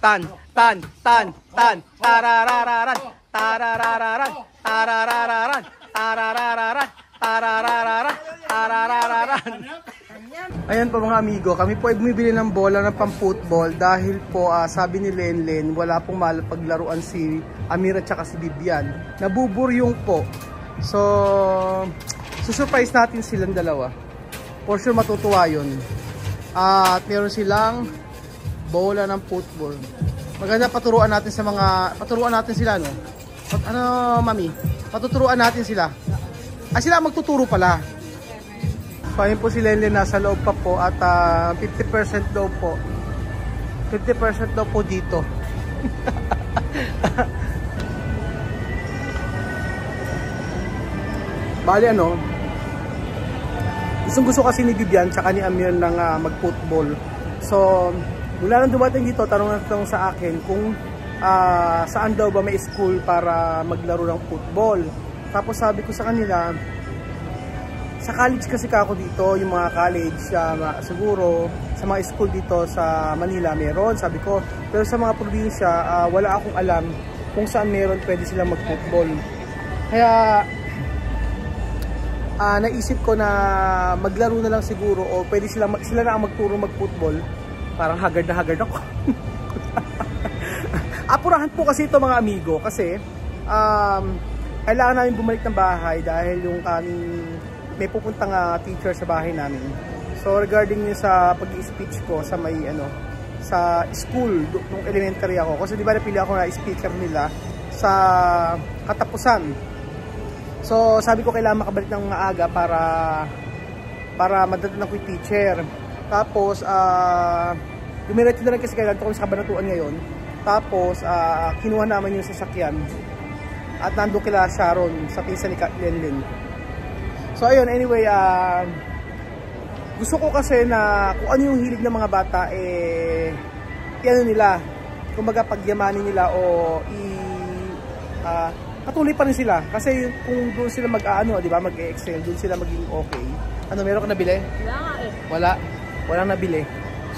tan, tan, tan, tan, tararararan, tararararan, tararararan, tararararan, tararararan, tararararan. Ayan po mga amigo, kami po ay bumibili ng bola ng pang-football dahil po sabi ni Lenlen wala pong malapaglaruan si Amira at si Bibian. Nabuburyong po. So, susurprise natin silang dalawa. For sure matutuwa yun. At meron silang bola ng football. Maganda paturuan natin sa mga, paturuan natin sila no? Ano mami? Patuturuan natin sila. Sila magtuturo pala. So ayun po si Lenlen nasa loob pa po at 50% daw po. 50% daw po dito. Bali ano, gusto kasi ni Bibian tsaka ni Amir ng mag-football. So mula nang dumating dito, tanong sa akin kung saan daw ba may school para maglaro ng football. Tapos sabi ko sa kanila, sa college kasi ako dito, yung mga college, siguro sa mga school dito sa Manila meron, sabi ko. Pero sa mga probinsya, wala akong alam kung saan meron pwede silang mag-football. Kaya naisip ko na maglaro na lang siguro o pwede sila na ang magturo mag-football. Parang haggard na haggard ako. Apurahan po kasi ito mga amigo kasi kailangan namin bumalik ng bahay dahil yung kaming may pupuntang teacher sa bahay namin. So regarding yung sa pag-i-speech ko sa may sa school nung elementary ako kasi di ba napili ako na speaker nila sa katapusan. So sabi ko kailangan makabalik ng maaga para madadala ko yung teacher. Tapos dumiretso na rin kasi kailangan ko sa kabanatuan ngayon. Tapos kinuha naman yung sasakyan at nandun kila Sharon sa pinsan ni Lenlen. So ayun, anyway, gusto ko kasi na kung ano yung hilig ng mga bata ano nila, kumbaga pagyamanin nila o patuloy pa rin sila kasi kung doon sila di ba, mag-excel, doon sila maging okay. Ano, meron ka nabili? Wala nga eh. Walang nabili.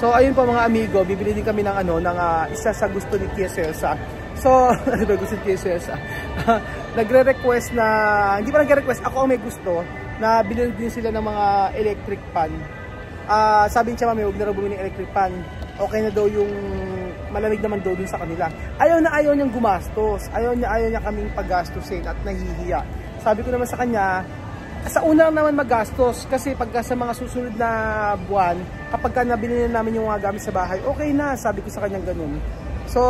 So ayun po mga amigo, bibili din kami ng ng isa sa gusto ni Tia Celsa. So, ano ba gusto ni Tia Celsa? Nagre-request na, hindi pa nagre-request, ako ang may gusto na bilhin din sila ng mga electric pan. Sabi niya mami, huwag na raw bumili ng electric pan. Okay na daw yung malamig naman daw dun sa kanila. Ayaw niyang gumastos. Ayaw niya kaming paggastusin at nahihiya. Sabi ko naman sa kanya, sa una naman magastos kasi pagka sa mga susunod na buwan, kapag nabili na namin yung mga gamit sa bahay, okay na. Sabi ko sa kanya ganun. So,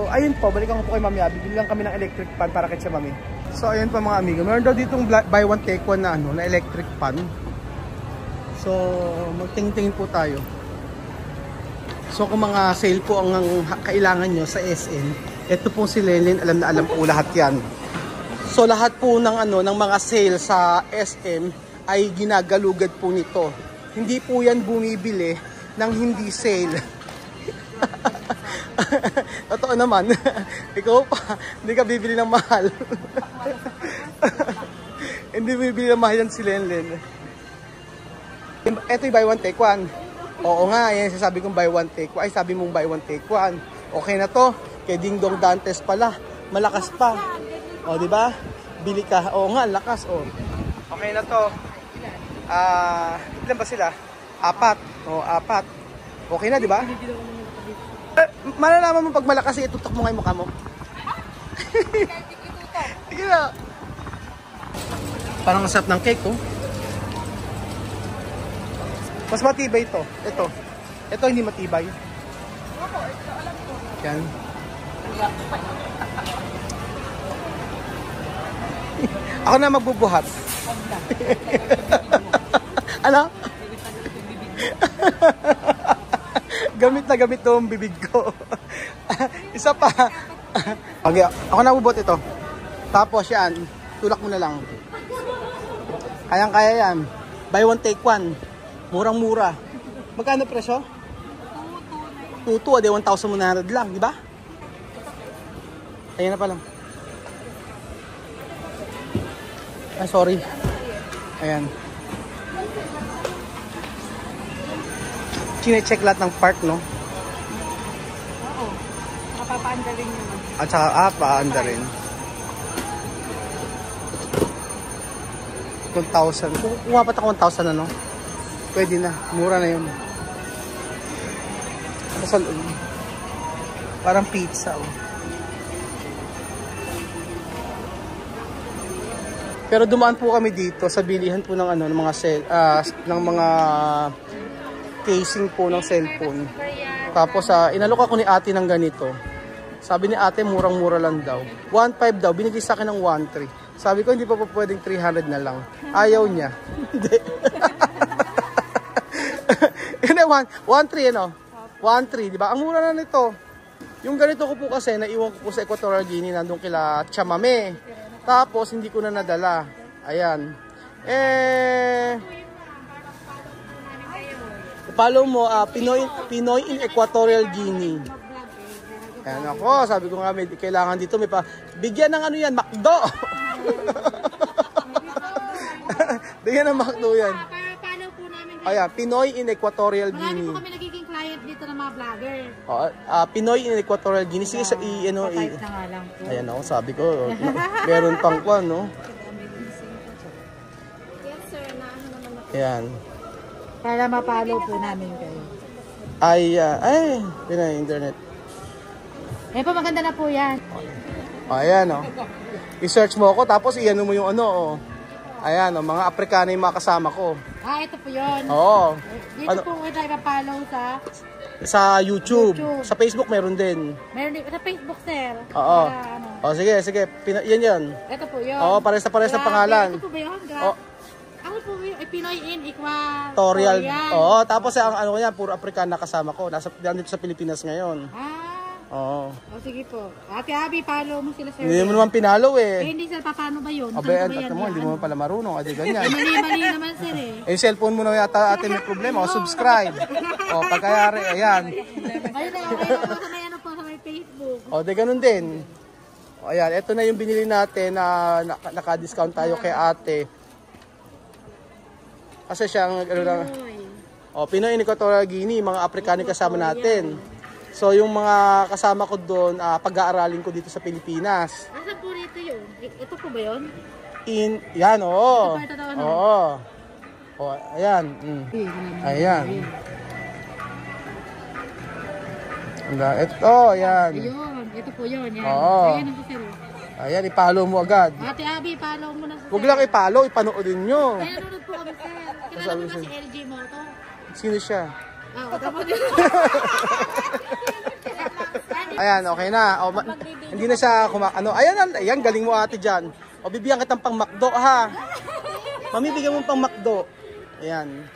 ayun po, balikan ko po kay mami. Bibili lang kami ng electric pan para kay mami. So, ayun po mga amigo. Meron daw ditong buy one take one na na electric pan. So, magtingin-tingin po tayo. So, kung mga sale po ang kailangan nyo sa SM, ito po si Lenlen, alam na alam po lahat yan. So, lahat po ng ng mga sale sa SM ay ginagalugad po nito. Hindi po yan bumibili ng hindi sale. Totoo naman. Ikaw pa, hindi ka bibili ng mahal. Hindi bibili ng mahal yan si Lenlen. Ito yung buy one take one. Oo nga, yan sasabi kong buy one take one. Ay, sabi mong buy one take one. Okay na to. Kay Ding Dong Dantes pala. Malakas pa. O, di ba? Bili ka. Oo nga, lakas. O. Okay na to. Ilan ba sila? 4. O, 4. Okay na, di ba? Malalaman mo pag malakas, itutok mo nga yung mukha mo. Sige na. Parang asap ng cake, oh. Mas matibay ito. Ito hindi matibay. Yan. Ako na magbubuhat. Ano? Gamit na gamit to ang bibig ko. Isa pa. Okay, ako na bubot ito. Tapos yan, tulak mo na lang. Kayang-kaya yan. Buy one take one. Murang-mura. Magkano presyo? 2,200. Ade 1,100 lang, di ba? Ayan na pa lang. Ay, sorry. Ayan. Chine-check lahat ng part, no? paanda rin yun. At saka, paanda rin. 1,000. Kung umapat ako 1,000 ano, pwede na. Mura na yun. Sa loob. Parang pizza. Oh. Pero dumaan po kami dito sa bilihan po ng ano, ng mga ng mga casing po ng cellphone. Tapos inalok ako ni ate ng ganito. Sabi ni ate murang-mura lang daw. 1.5 daw, binigay sa akin ng 1.3. Sabi ko hindi pa po pwedeng 300 na lang. Ayaw niya. Hindi. Yun 1.3 ano? 1.3, di ba? Ang mura na nito. Yung ganito ko po kasi naiwan ko po sa Equatorial Guinea, nandun kila Chamame. Tapos, hindi ko na nadala. Ayan. Follow mo, Pinoy in Equatorial Guinea. Ayan ako, sabi ko nga, may kailangan dito, may bigyan ng ano yan, McDo. Bigyan ng McDo yan. Follow po namin. Ayan, Pinoy in Equatorial Marami Guinea. po kami nagiging client dito ng mga vlogger. Pinoy in Equatorial Guinea. Sige, Type na nga lang po. Ayan ako, sabi ko, meron pang kwan, no? Yes sir, naano naman ako. Ayan. Para ma-follow po namin kayo. Pinay internet. Eh po, maganda na po yan. Ayan, oh. I-search mo ako, tapos i-ano mo yung ano, oh. Ayan, oh, mga Afrikano yung mga kasama ko. Ito po yun. Oo. Dito po kayo tayo ma-follow sa YouTube. Sa Facebook meron din. Meron din sa Facebook, sir. Oo. Para, ano. Oh, sige. Yan. Ito po yun. Oo, pares na pangalan. Ito po ba yun? Ako po yun, Pinoy in Equatorial. Oo, tapos ang ano ko yan, puro Afrikano na kasama ko. Nandito sa Pilipinas ngayon. Oo. Sige po. Ate Abby, follow mo sila, sir. Hindi mo naman pinalo eh. Hindi, sir. Paano ba yun? Hindi mo pala marunong. Adi ganyan. Mali naman, sir eh. Yung cellphone mo na yata ate may problema. Subscribe. Pagkayari, ayan. Ayun na, sa may ano po, sa may Facebook. Di ganun din. Ayan, ito na yung binili natin na naka-discount tayo kay ate. Kasi siyang, Pinoy in Equatorial Guinea, mga Afrikano kasama natin. So, yung mga kasama ko doon, pag-aaralin ko dito sa Pilipinas. Asan po dito yun? Ito po ba yun? Yan, oo. Ito po, Oo. Ayan. Ayan. Ito, ayan. Ayun, ito po yun. Yan. Oo. Ayan ang sir. Ayan, i-follow mo agad. Ate Abby, follow mo na sa Huwag lang i-follow, ipanoodin nyo. Kaya nanonood po kami, sir. Kilala mo ba si LG Moto? Sino siya? Tapos Ayan, okay na. Hindi na siya ayan, galing mo ate dyan. Bibigyan kitang pang McDo, ha? Mami, bigyan mo pang McDo. Ayan.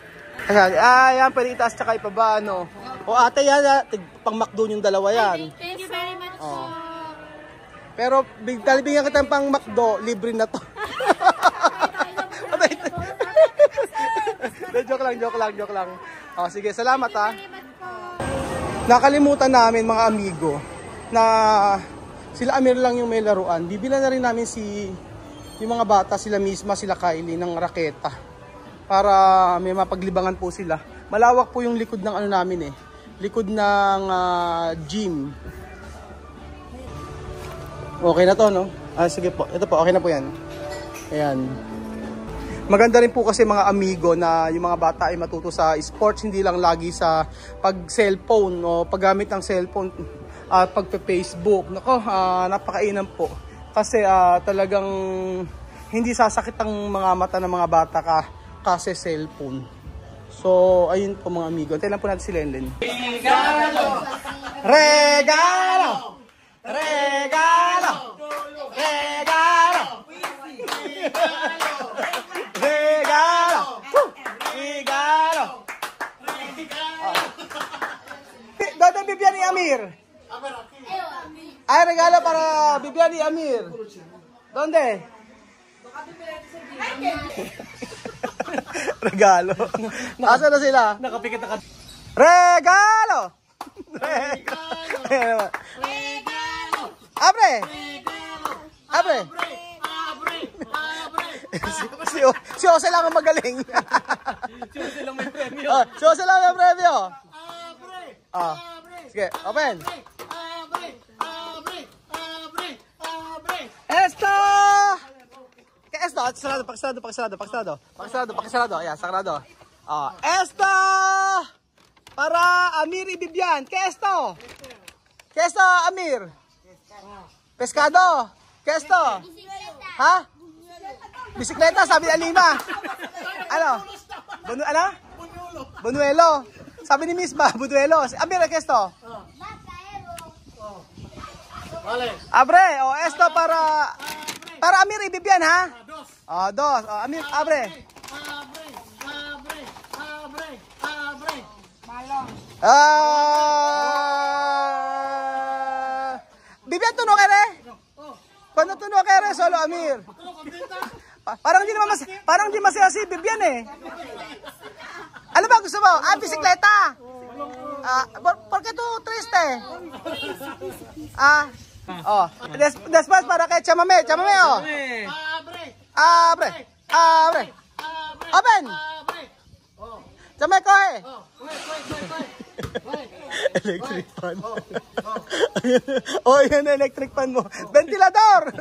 Ayan, pwede itaas tsaka ipaba, ano. Ate, yan, pang McDo yung dalawa yan. Thank you very much po. Pero, bigyan kitang pang McDo, libre na to. Joke lang. Sige, salamat, ha. Nakalimutan namin mga amigo na sila Amir lang yung may laruan. Bibilan na rin namin yung mga bata, sila misma, sila Kylie ng raketa para may mapaglibangan po sila. Malawak po yung likod ng ano namin likod ng gym. Okay na to, no? Sige po, ito po, okay na po yan. Ayan. Maganda rin po kasi mga amigo na yung mga bata ay matuto sa sports, hindi lang lagi sa pag-cellphone o paggamit ng cellphone at pagpe-Facebook. Nako, napakainam po. Kasi talagang hindi sasakit ang mga mata ng mga bata kasi cellphone. So, ayun po mga amigo. Antayin lang po natin si Lenlen. Regalo! Regalo! Regalo! Regalo! Regalo! Regalo! Doon bibigyan ni Amir. Ay, regalo para bibigyan ni Amir. Donde? Regalo. Asa na sila? Nakapikit na ka. Regalo! Regalo! Regalo! Abre! Abre! Si Jose lang ang magaling. Si Jose lang may premyo. Si Jose lang may premyo. Abre! Sige, open. Abre! Esto, pakisarado. Ayan, sagrado. Esto para Amir y Bibian. ¿Qué esto? ¿Qué esto, Amir? Pescado. ¿Qué esto? Ha? Bisikleta, sabi ni Alima. Ano? Bunuelo. Sabi ni Miss ba, bunuelo. Amir, ¿qué esto? Vale. Abre, esto para Amir y Bibian, ha? Dos. Amir, abre. Bibian, tuno ka rin? Cuando tuno ka rin, solo Amir. Parang di masaya si Bibian eh. Ano ba gusto mo? Bisikleta. ¿Por qué tú triste? Después para que chamame, oh. Abre. Open. Chamame, coge. Electric fan. Yan na electric fan mo. Ventilador.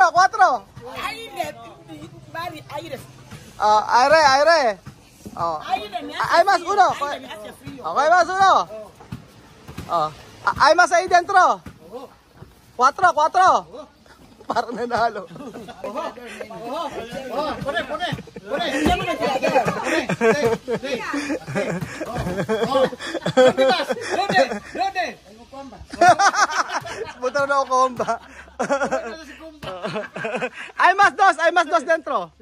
Cuatro. Aire. Hay más uno. Okay, más uno. Hay más ahí dentro. Cuatro. Parang nanalo. Pone. ¿Dónde? Buto na ako komba. Hay más dos dentro.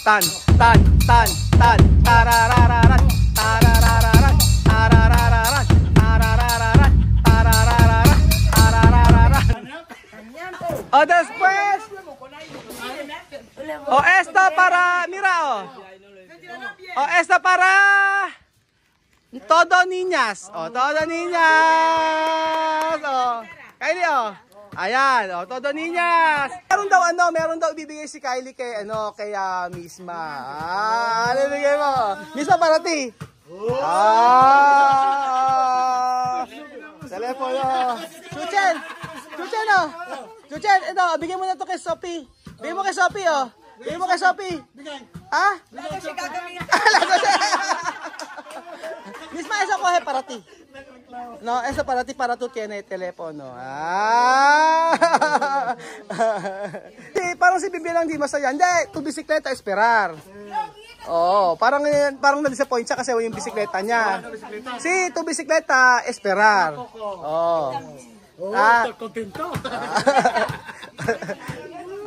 Tan. Tararararan. Después. Esto para, mira, esto para todo niñas. Todo niñas. Kylie, ayan, todo niñas. Meron daw ibibigay si Kylie kay Misma. Ano bigay mo? Misma para ti. Telepono. Chuchen, ito, bigyan mo na to kay Sophie. Bigyan mo kay Sophie, oh. Bigyan mo kay Sophie. Ha? Misma, eso coge para ti. No, eso para ti, para tu tiene telepono. Parang si Bibi lang di masaya. Hindi, tu bisikleta, esperar. Parang na-disappoint siya kasi yung bisikleta niya. Si, tu bisikleta, esperar. Contento.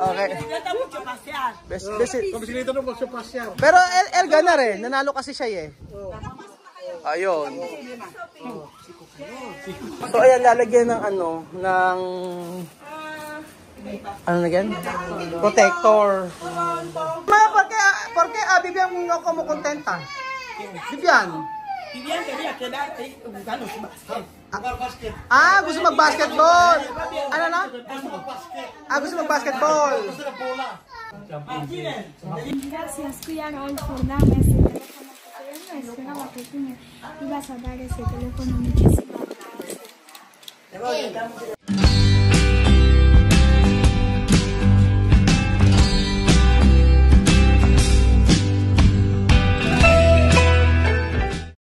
Okay. Bisikleta no mucho pasear. Pero el gana rin. Nanalo kasi siya eh. Ayun. So ayan, lalagyan ng protector. ¿Por qué Bibian no como contenta? Bibian quería quedarte jugando basket. Gusto mag-basketball. Ano na? Gusto mag-basketball. Gracias, cuidan hoy por darme ese teléfono. Yo no esperaba que tú me ibas a dar ese teléfono. Muchísimas gracias.